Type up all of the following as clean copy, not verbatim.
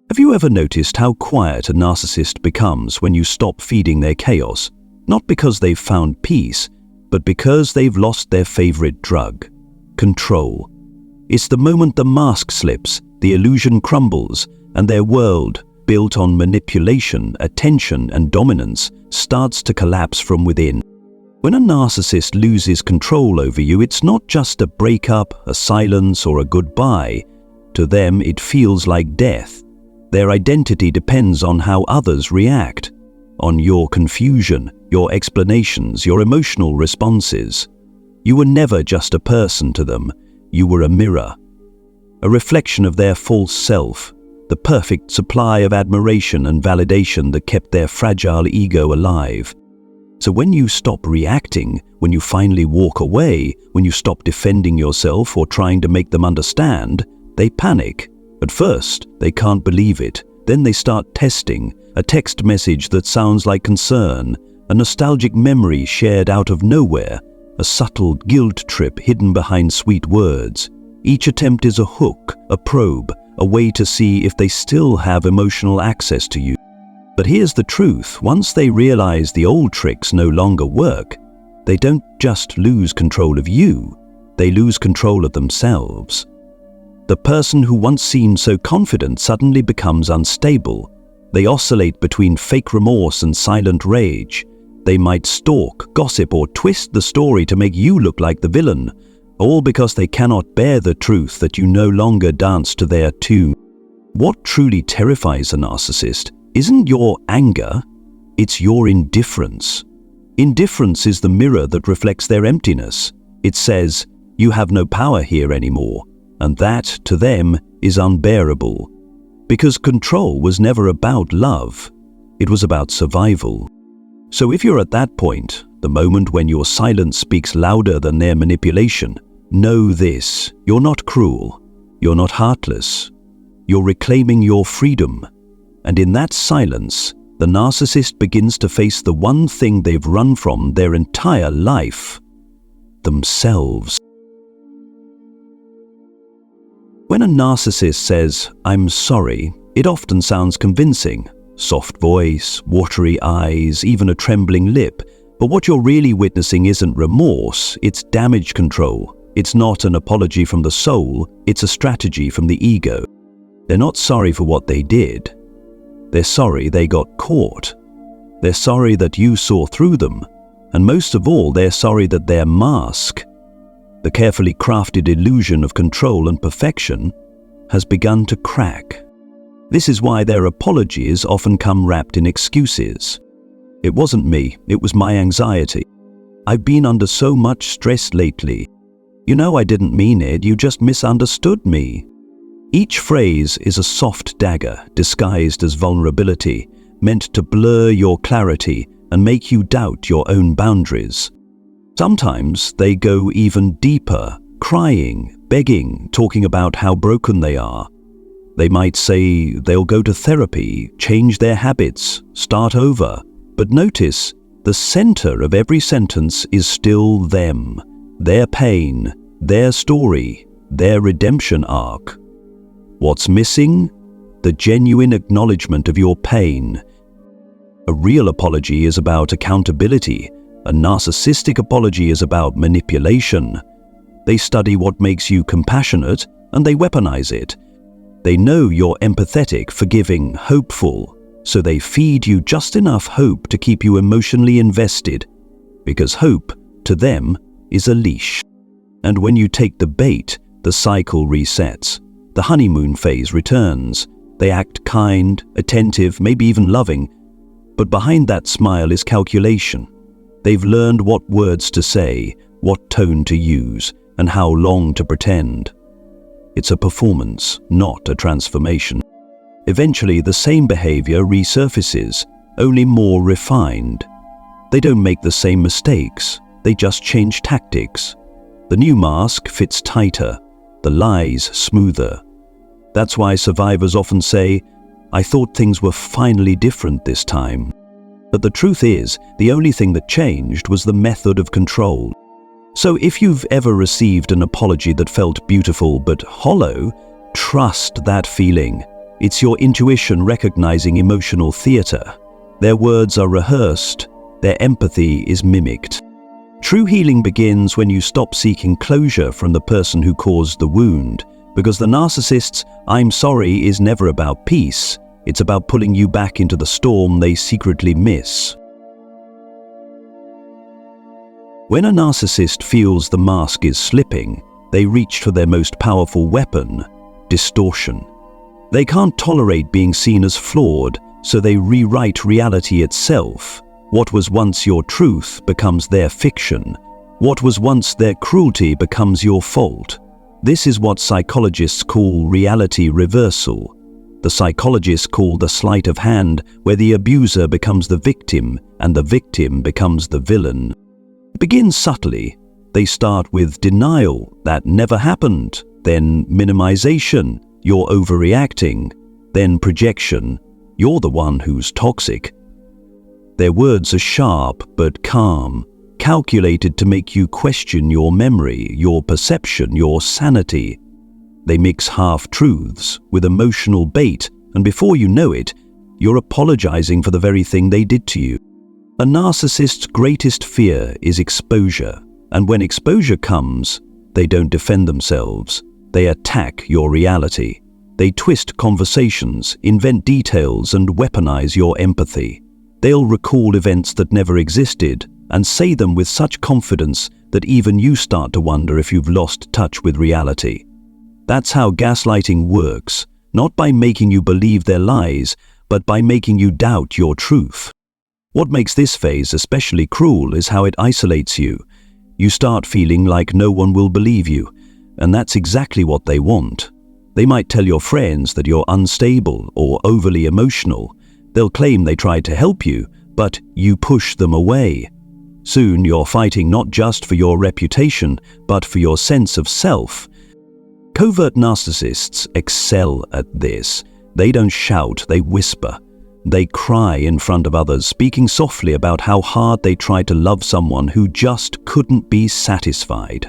Have you ever noticed how quiet a narcissist becomes when you stop feeding their chaos? Not because they've found peace, but because they've lost their favorite drug: control. It's the moment the mask slips, the illusion crumbles, and their world, built on manipulation, attention, and dominance, starts to collapse from within. When a narcissist loses control over you, it's not just a breakup, a silence, or a goodbye. To them, it feels like death. Their identity depends on how others react, on your confusion, your explanations, your emotional responses. You were never just a person to them. You were a mirror, a reflection of their false self, the perfect supply of admiration and validation that kept their fragile ego alive. So when you stop reacting, when you finally walk away, when you stop defending yourself or trying to make them understand, they panic. At first, they can't believe it. Then they start testing, a text message that sounds like concern, a nostalgic memory shared out of nowhere, a subtle guilt trip hidden behind sweet words. Each attempt is a hook, a probe, a way to see if they still have emotional access to you. But here's the truth: once they realize the old tricks no longer work, they don't just lose control of you, they lose control of themselves. The person who once seemed so confident suddenly becomes unstable. They oscillate between fake remorse and silent rage. They might stalk, gossip, or twist the story to make you look like the villain, all because they cannot bear the truth that you no longer dance to their tune. What truly terrifies a narcissist isn't your anger, it's your indifference. Indifference is the mirror that reflects their emptiness. It says, "You have no power here anymore," and that, to them, is unbearable. Because control was never about love, it was about survival. So if you're at that point, the moment when your silence speaks louder than their manipulation, know this: you're not cruel, you're not heartless, you're reclaiming your freedom. And in that silence, the narcissist begins to face the one thing they've run from their entire life: themselves. When a narcissist says, "I'm sorry," it often sounds convincing. Soft voice, watery eyes, even a trembling lip. But what you're really witnessing isn't remorse, it's damage control. It's not an apology from the soul, it's a strategy from the ego. They're not sorry for what they did. They're sorry they got caught. They're sorry that you saw through them. And most of all, they're sorry that their mask, the carefully crafted illusion of control and perfection, has begun to crack. This is why their apologies often come wrapped in excuses. "It wasn't me, it was my anxiety. I've been under so much stress lately. You know I didn't mean it, you just misunderstood me." Each phrase is a soft dagger disguised as vulnerability, meant to blur your clarity and make you doubt your own boundaries. Sometimes they go even deeper, crying, begging, talking about how broken they are. They might say they'll go to therapy, change their habits, start over. But notice, the center of every sentence is still them, their pain, their story, their redemption arc. What's missing? The genuine acknowledgement of your pain. A real apology is about accountability. A narcissistic apology is about manipulation. They study what makes you compassionate, and they weaponize it. They know you're empathetic, forgiving, hopeful, so they feed you just enough hope to keep you emotionally invested, because hope, to them, is a leash. And when you take the bait, the cycle resets. The honeymoon phase returns. They act kind, attentive, maybe even loving, but behind that smile is calculation. They've learned what words to say, what tone to use, and how long to pretend. It's a performance, not a transformation. Eventually, the same behavior resurfaces, only more refined. They don't make the same mistakes, they just change tactics. The new mask fits tighter, the lies smoother. That's why survivors often say, "I thought things were finally different this time." But the truth is, the only thing that changed was the method of control. So if you've ever received an apology that felt beautiful but hollow, trust that feeling. It's your intuition recognizing emotional theater. Their words are rehearsed, their empathy is mimicked. True healing begins when you stop seeking closure from the person who caused the wound, because the narcissist's "I'm sorry" is never about peace. It's about pulling you back into the storm they secretly miss. When a narcissist feels the mask is slipping, they reach for their most powerful weapon, distortion. They can't tolerate being seen as flawed, so they rewrite reality itself. What was once your truth becomes their fiction. What was once their cruelty becomes your fault. This is what psychologists call reality reversal. The psychologists call the sleight of hand, where the abuser becomes the victim and the victim becomes the villain. It begins subtly. They start with denial, that never happened, then minimization, you're overreacting, then projection, you're the one who's toxic. Their words are sharp but calm, calculated to make you question your memory, your perception, your sanity. They mix half-truths with emotional bait, and before you know it, you're apologizing for the very thing they did to you. A narcissist's greatest fear is exposure, and when exposure comes, they don't defend themselves. They attack your reality. They twist conversations, invent details, and weaponize your empathy. They'll recall events that never existed and say them with such confidence that even you start to wonder if you've lost touch with reality. That's how gaslighting works, not by making you believe their lies, but by making you doubt your truth. What makes this phase especially cruel is how it isolates you. You start feeling like no one will believe you, and that's exactly what they want. They might tell your friends that you're unstable or overly emotional. They'll claim they tried to help you, but you push them away. Soon you're fighting not just for your reputation, but for your sense of self. Covert narcissists excel at this. They don't shout, they whisper. They cry in front of others, speaking softly about how hard they tried to love someone who just couldn't be satisfied.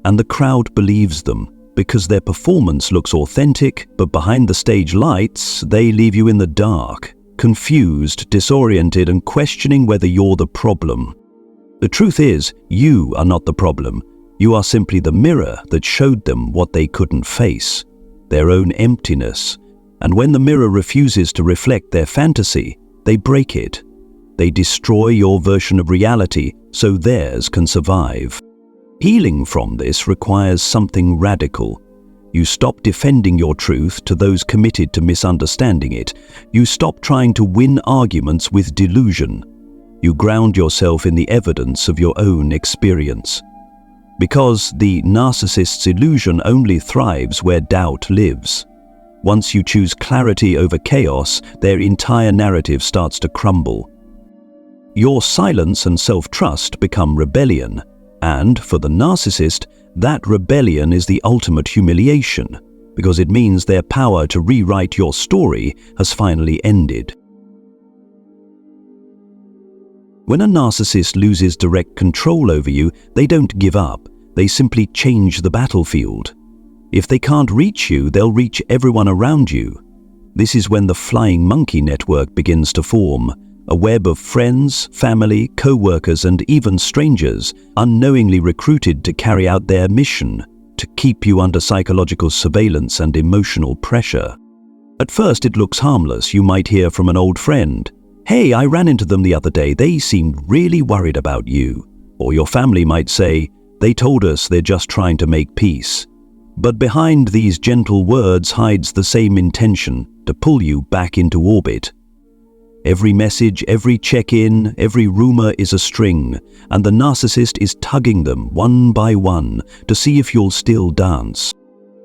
And the crowd believes them, because their performance looks authentic, but behind the stage lights, they leave you in the dark, confused, disoriented, and questioning whether you're the problem. The truth is, you are not the problem. You are simply the mirror that showed them what they couldn't face, their own emptiness. And when the mirror refuses to reflect their fantasy, they break it. They destroy your version of reality so theirs can survive. Healing from this requires something radical. You stop defending your truth to those committed to misunderstanding it. You stop trying to win arguments with delusion. You ground yourself in the evidence of your own experience. Because the narcissist's illusion only thrives where doubt lives. Once you choose clarity over chaos, their entire narrative starts to crumble. Your silence and self-trust become rebellion, and for the narcissist, that rebellion is the ultimate humiliation, because it means their power to rewrite your story has finally ended. When a narcissist loses direct control over you, they don't give up, they simply change the battlefield. If they can't reach you, they'll reach everyone around you. This is when the flying monkey network begins to form, a web of friends, family, co-workers, and even strangers unknowingly recruited to carry out their mission, to keep you under psychological surveillance and emotional pressure. At first it looks harmless. You might hear from an old friend, "Hey, I ran into them the other day, they seemed really worried about you." Or your family might say, "They told us they're just trying to make peace." But behind these gentle words hides the same intention, to pull you back into orbit. Every message, every check-in, every rumor is a string, and the narcissist is tugging them one by one to see if you'll still dance.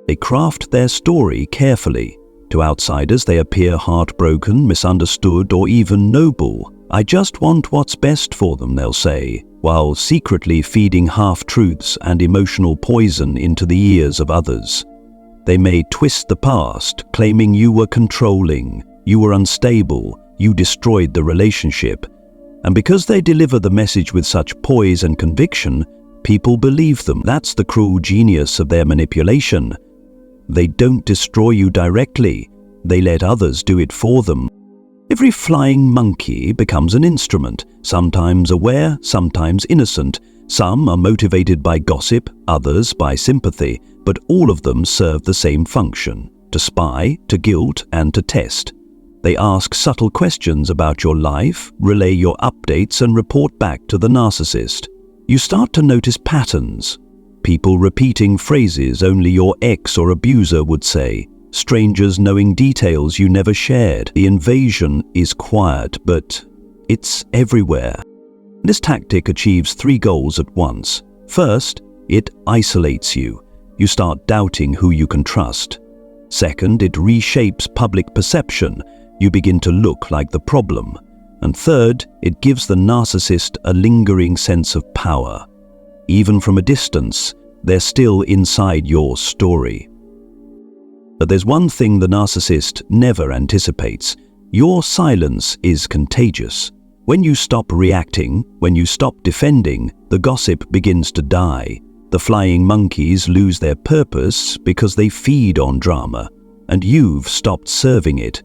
They craft their story carefully. To outsiders, they appear heartbroken, misunderstood, or even noble. "I just want what's best for them," they'll say, while secretly feeding half-truths and emotional poison into the ears of others. They may twist the past, claiming you were controlling, you were unstable, you destroyed the relationship. And because they deliver the message with such poise and conviction, people believe them. That's the cruel genius of their manipulation. They don't destroy you directly. They let others do it for them. Every flying monkey becomes an instrument, sometimes aware, sometimes innocent. Some are motivated by gossip, others by sympathy, but all of them serve the same function: to spy, to guilt, and to test. They ask subtle questions about your life, relay your updates, and report back to the narcissist. You start to notice patterns. People repeating phrases only your ex or abuser would say. Strangers knowing details you never shared. The invasion is quiet, but it's everywhere. This tactic achieves 3 goals at once. First, it isolates you. You start doubting who you can trust. Second, it reshapes public perception. You begin to look like the problem. And third, it gives the narcissist a lingering sense of power. Even from a distance, they're still inside your story. But there's one thing the narcissist never anticipates. Your silence is contagious. When you stop reacting, when you stop defending, the gossip begins to die. The flying monkeys lose their purpose because they feed on drama, and you've stopped serving it.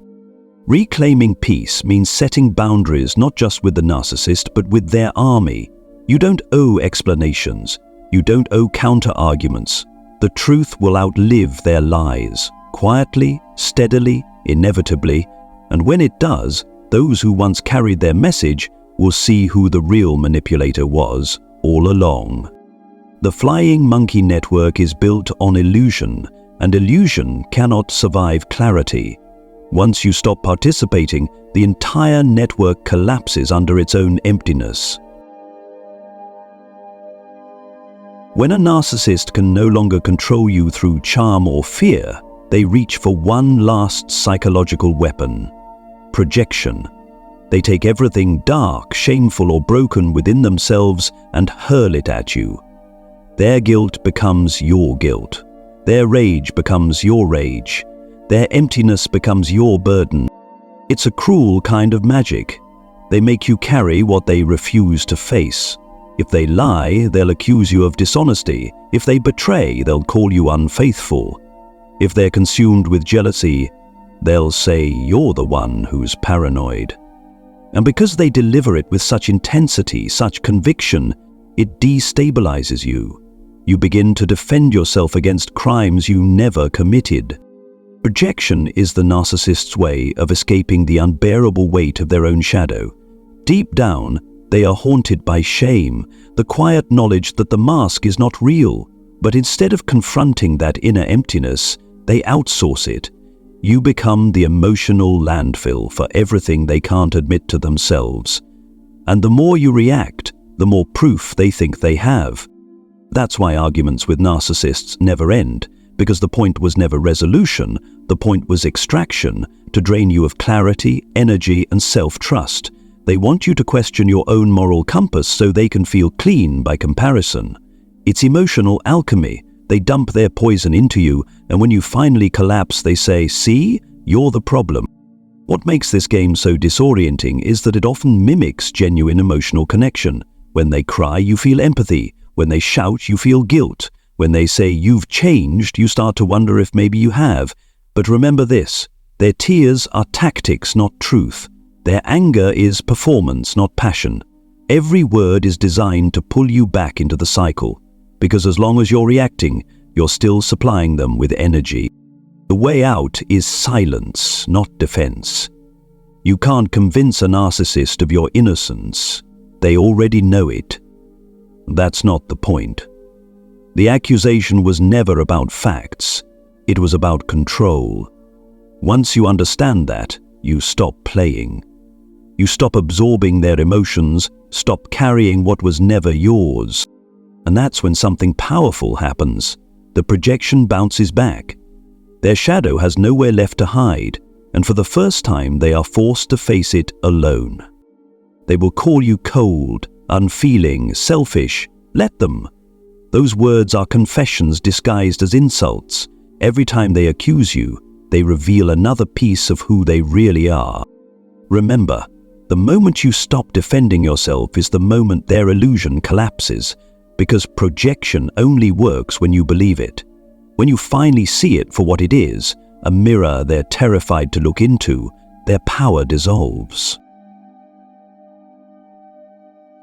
Reclaiming peace means setting boundaries not just with the narcissist, but with their army. You don't owe explanations. You don't owe counter-arguments. The truth will outlive their lies, quietly, steadily, inevitably, and when it does, those who once carried their message will see who the real manipulator was all along. The flying monkey network is built on illusion, and illusion cannot survive clarity. Once you stop participating, the entire network collapses under its own emptiness. When a narcissist can no longer control you through charm or fear, they reach for one last psychological weapon: projection. They take everything dark, shameful, or broken within themselves and hurl it at you. Their guilt becomes your guilt. Their rage becomes your rage. Their emptiness becomes your burden. It's a cruel kind of magic. They make you carry what they refuse to face. If they lie, they'll accuse you of dishonesty. If they betray, they'll call you unfaithful. If they're consumed with jealousy, they'll say you're the one who's paranoid. And because they deliver it with such intensity, such conviction, it destabilizes you. You begin to defend yourself against crimes you never committed. Projection is the narcissist's way of escaping the unbearable weight of their own shadow. Deep down, they are haunted by shame, the quiet knowledge that the mask is not real. But instead of confronting that inner emptiness, they outsource it. You become the emotional landfill for everything they can't admit to themselves. And the more you react, the more proof they think they have. That's why arguments with narcissists never end, because the point was never resolution, the point was extraction, to drain you of clarity, energy, and self-trust. They want you to question your own moral compass so they can feel clean by comparison. It's emotional alchemy. They dump their poison into you, and when you finally collapse, they say, "See, you're the problem." What makes this game so disorienting is that it often mimics genuine emotional connection. When they cry, you feel empathy. When they shout, you feel guilt. When they say you've changed, you start to wonder if maybe you have. But remember this: their tears are tactics, not truth. Their anger is performance, not passion. Every word is designed to pull you back into the cycle, because as long as you're reacting, you're still supplying them with energy. The way out is silence, not defense. You can't convince a narcissist of your innocence. They already know it. That's not the point. The accusation was never about facts. It was about control. Once you understand that, you stop playing. You stop absorbing their emotions, stop carrying what was never yours. And that's when something powerful happens. The projection bounces back. Their shadow has nowhere left to hide, and for the first time they are forced to face it alone. They will call you cold, unfeeling, selfish. Let them. Those words are confessions disguised as insults. Every time they accuse you, they reveal another piece of who they really are. Remember, the moment you stop defending yourself is the moment their illusion collapses, because projection only works when you believe it. When you finally see it for what it is, a mirror they're terrified to look into, their power dissolves.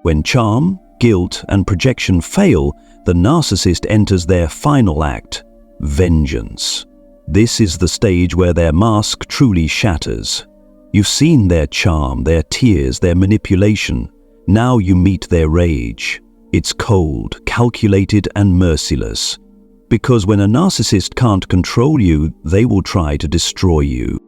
When charm, guilt, and projection fail, the narcissist enters their final act, vengeance. This is the stage where their mask truly shatters. You've seen their charm, their tears, their manipulation. Now you meet their rage. It's cold, calculated, and merciless. Because when a narcissist can't control you, they will try to destroy you.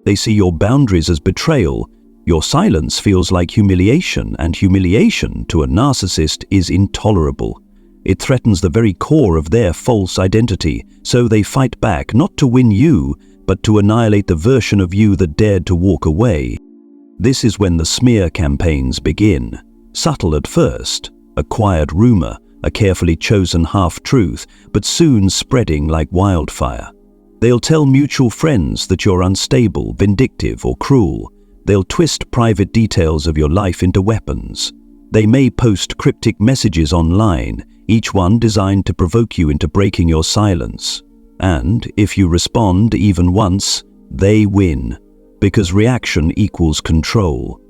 They see your boundaries as betrayal. Your silence feels like humiliation, and humiliation to a narcissist is intolerable. It threatens the very core of their false identity, so they fight back not to win you, but to annihilate the version of you that dared to walk away. This is when the smear campaigns begin. Subtle at first, a quiet rumor, a carefully chosen half-truth, but soon spreading like wildfire. They'll tell mutual friends that you're unstable, vindictive, or cruel. They'll twist private details of your life into weapons. They may post cryptic messages online, each one designed to provoke you into breaking your silence. And if you respond even once, they win, because reaction equals control.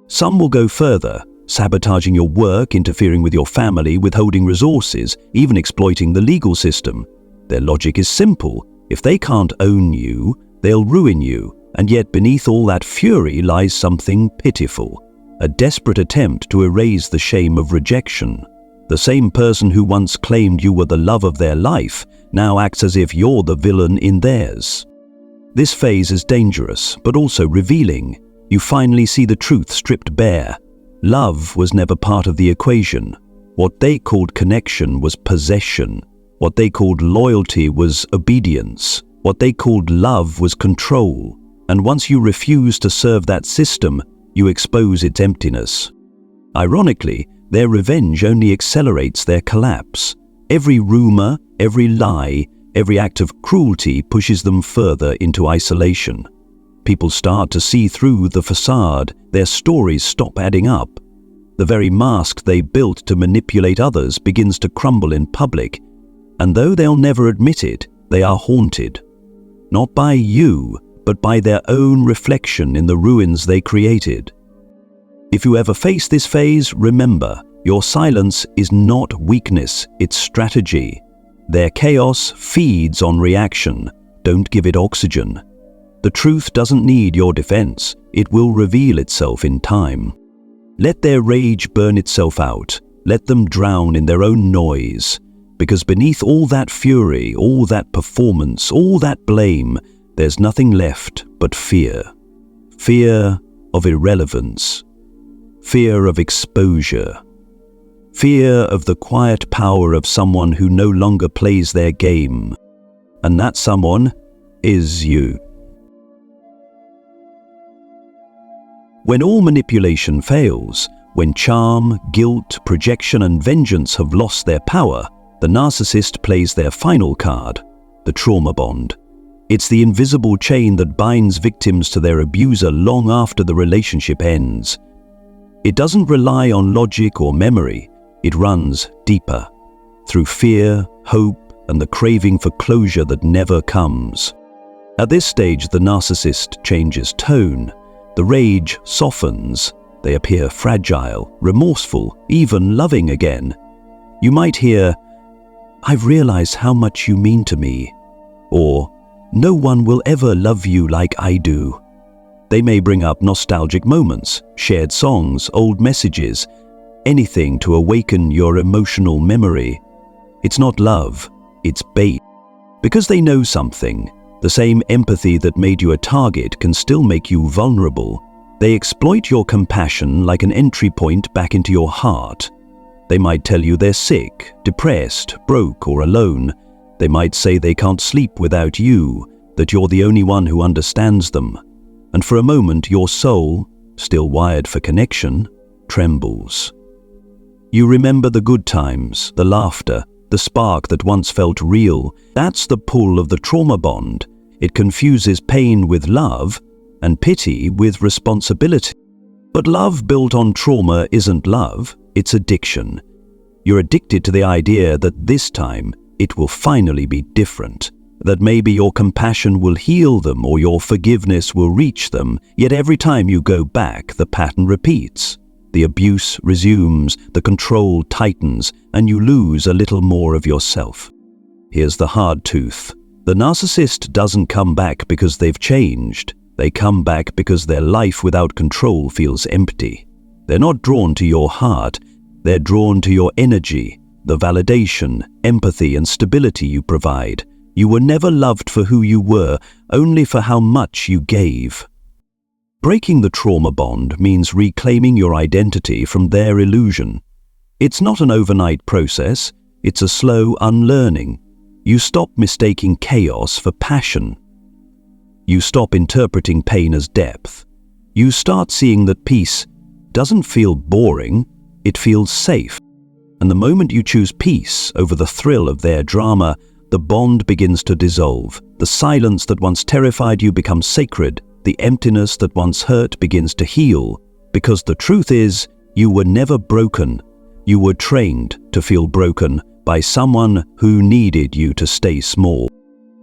Some will go further, sabotaging your work, interfering with your family, withholding resources, even exploiting the legal system. Their logic is simple. If they can't own you, they'll ruin you, and yet beneath all that fury lies something pitiful, a desperate attempt to erase the shame of rejection. The same person who once claimed you were the love of their life now acts as if you're the villain in theirs. This phase is dangerous, but also revealing. You finally see the truth stripped bare. Love was never part of the equation. What they called connection was possession. What they called loyalty was obedience. What they called love was control. And once you refuse to serve that system, you expose its emptiness. Ironically, their revenge only accelerates their collapse. Every rumor, every lie, every act of cruelty pushes them further into isolation. People start to see through the facade. Their stories stop adding up. The very mask they built to manipulate others begins to crumble in public. And though they'll never admit it, they are haunted. Not by you, but by their own reflection in the ruins they created. If you ever face this phase, remember, your silence is not weakness, it's strategy. Their chaos feeds on reaction. Don't give it oxygen. The truth doesn't need your defense. It will reveal itself in time. Let their rage burn itself out. Let them drown in their own noise. Because beneath all that fury, all that performance, all that blame, there's nothing left but fear. Fear of irrelevance. Fear of exposure. Fear of the quiet power of someone who no longer plays their game. And that someone is you. When all manipulation fails, when charm, guilt, projection, and vengeance have lost their power, the narcissist plays their final card, the trauma bond. It's the invisible chain that binds victims to their abuser long after the relationship ends. It doesn't rely on logic or memory. It runs deeper, through fear, hope, and the craving for closure that never comes. At this stage, the narcissist changes tone. The rage softens. They appear fragile, remorseful, even loving again. You might hear, "I've realized how much you mean to me," or "No one will ever love you like I do." They may bring up nostalgic moments, shared songs, old messages, anything to awaken your emotional memory. It's not love, it's bait. Because they know something, the same empathy that made you a target can still make you vulnerable. They exploit your compassion like an entry point back into your heart. They might tell you they're sick, depressed, broke, or alone. They might say they can't sleep without you, that you're the only one who understands them. And for a moment, your soul, still wired for connection, trembles. You remember the good times, the laughter, the spark that once felt real. That's the pull of the trauma bond. It confuses pain with love and pity with responsibility. But love built on trauma isn't love, it's addiction. You're addicted to the idea that this time it will finally be different. that maybe your compassion will heal them or your forgiveness will reach them, yet every time you go back, the pattern repeats. The abuse resumes, the control tightens, and you lose a little more of yourself. Here's the hard truth. The narcissist doesn't come back because they've changed. They come back because their life without control feels empty. They're not drawn to your heart. They're drawn to your energy, the validation, empathy, and stability you provide. You were never loved for who you were, only for how much you gave. Breaking the trauma bond means reclaiming your identity from their illusion. It's not an overnight process. It's a slow unlearning. You stop mistaking chaos for passion. You stop interpreting pain as depth. You start seeing that peace doesn't feel boring, it feels safe. And the moment you choose peace over the thrill of their drama, the bond begins to dissolve. The silence that once terrified you becomes sacred. The emptiness that once hurt begins to heal. Because the truth is, you were never broken. You were trained to feel broken by someone who needed you to stay small.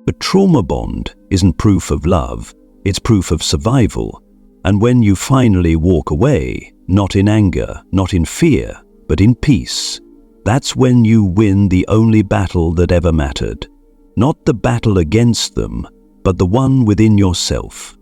A trauma bond isn't proof of love, it's proof of survival. And when you finally walk away, not in anger, not in fear, but in peace, that's when you win the only battle that ever mattered. Not the battle against them, but the one within yourself.